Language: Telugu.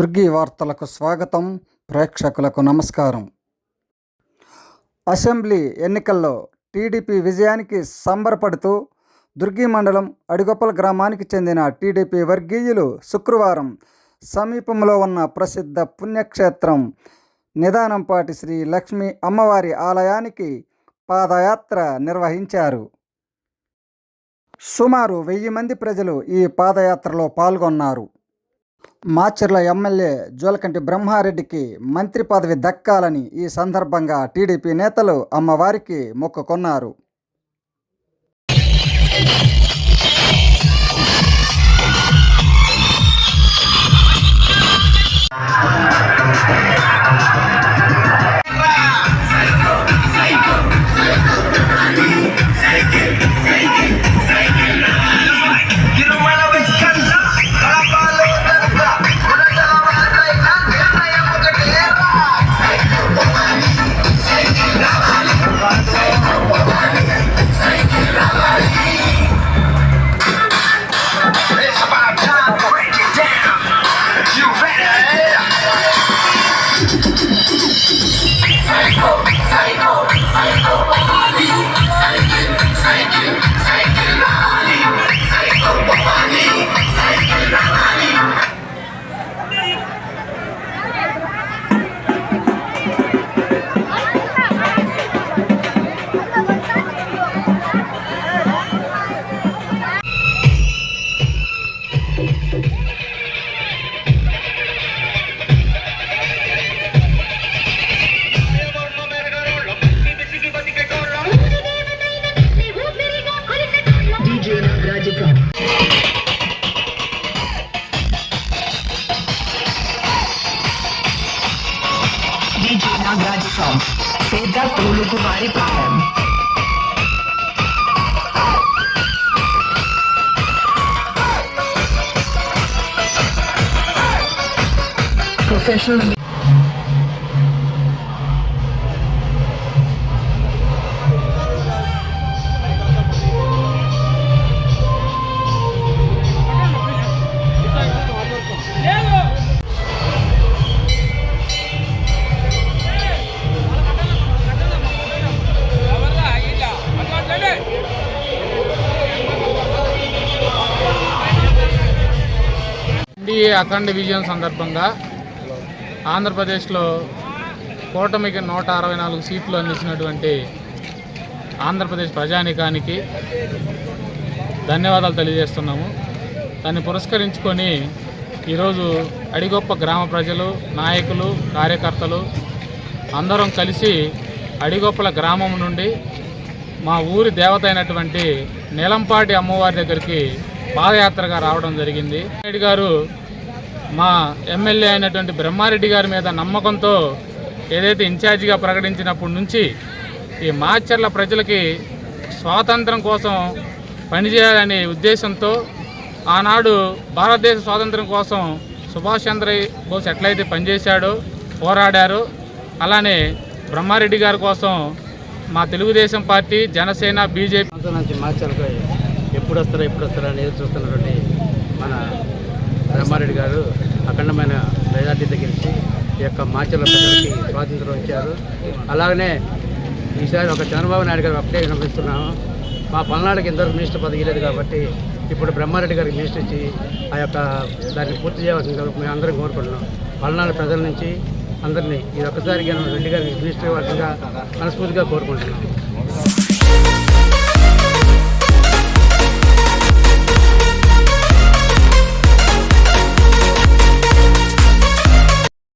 దుర్గి వార్తలకు స్వాగతం. ప్రేక్షకులకు నమస్కారం. అసెంబ్లీ ఎన్నికల్లో టీడీపీ విజయానికి సంబరపడుతూ దుర్గి మండలం అడిగొప్పల గ్రామానికి చెందిన టీడీపీ వర్గీయులు శుక్రవారం సమీపంలో ఉన్న ప్రసిద్ధ పుణ్యక్షేత్రం నిదానంపాటి శ్రీ లక్ష్మీ అమ్మవారి ఆలయానికి పాదయాత్ర నిర్వహించారు. సుమారు 1000 మంది ప్రజలు ఈ పాదయాత్రలో పాల్గొన్నారు. మాచర్ల ఎమ్మెల్యే జోలకంటి బ్రహ్మారెడ్డికి మంత్రి పదవి దక్కాలని ఈ సందర్భంగా టీడీపీ నేతలు అమ్మవారికి మొక్కుకొన్నారు. Nagraj from Pedra Tulukumari Patam. Professional. అఖండ విజయం సందర్భంగా ఆంధ్రప్రదేశ్లో కూటమికి 164 సీట్లు అందించినటువంటి ఆంధ్రప్రదేశ్ ప్రజానీకానికి ధన్యవాదాలు తెలియజేస్తున్నాము. దాన్ని పురస్కరించుకొని ఈరోజు అడిగొప్ప గ్రామ ప్రజలు, నాయకులు, కార్యకర్తలు అందరం కలిసి అడిగొప్పల గ్రామం నుండి మా ఊరి దేవత అయినటువంటి నీలంపాటి అమ్మవారి దగ్గరికి పాదయాత్రగా రావడం జరిగింది. రెడ్డి గారు మా ఎమ్మెల్యే అయినటువంటి బ్రహ్మారెడ్డి గారి మీద నమ్మకంతో ఏదైతే ఇన్ఛార్జిగా ప్రకటించినప్పటి నుంచి ఈ మాచర్ల ప్రజలకి స్వాతంత్రం కోసం పనిచేయాలనే ఉద్దేశంతో ఆనాడు భారతదేశ స్వాతంత్రం కోసం సుభాష్ చంద్రబోస్ ఎట్లయితే పనిచేశాడో, పోరాడారో, అలానే బ్రహ్మారెడ్డి గారి కోసం మా తెలుగుదేశం పార్టీ, జనసేన, బీజేపీ నుంచి మాచర్లపై ఎప్పుడు వస్తారా అని ఎదురు చూస్తున్నటువంటి మన బ్రహ్మారెడ్డి గారు అఖండమైన మెజార్టీతో గెలిచి ఈ యొక్క మాచర్ల ప్రజలకి స్వాతంత్రం ఇచ్చారు. అలాగనే ఈసారి ఒక చంద్రబాబు నాయుడు గారు ఒకటే వినిపిస్తున్నాము. మా పల్నాడుకి ఇంతవరకు మినిస్టర్ పదవి లేదు కాబట్టి ఇప్పుడు బ్రహ్మారెడ్డి గారికి మినిస్టర్ ఇచ్చి ఆ యొక్క దాన్ని పూర్తి చేయవలసిందిగా మేము అందరం కోరుకుంటున్నాం. పల్నాడు ప్రజల నుంచి అందరినీ ఇది ఒక్కసారిగా రెడ్డి గారికి మినిస్టర్ ఇవ్వాల్సిందిగా మనస్ఫూర్తిగా కోరుకుంటున్నాం.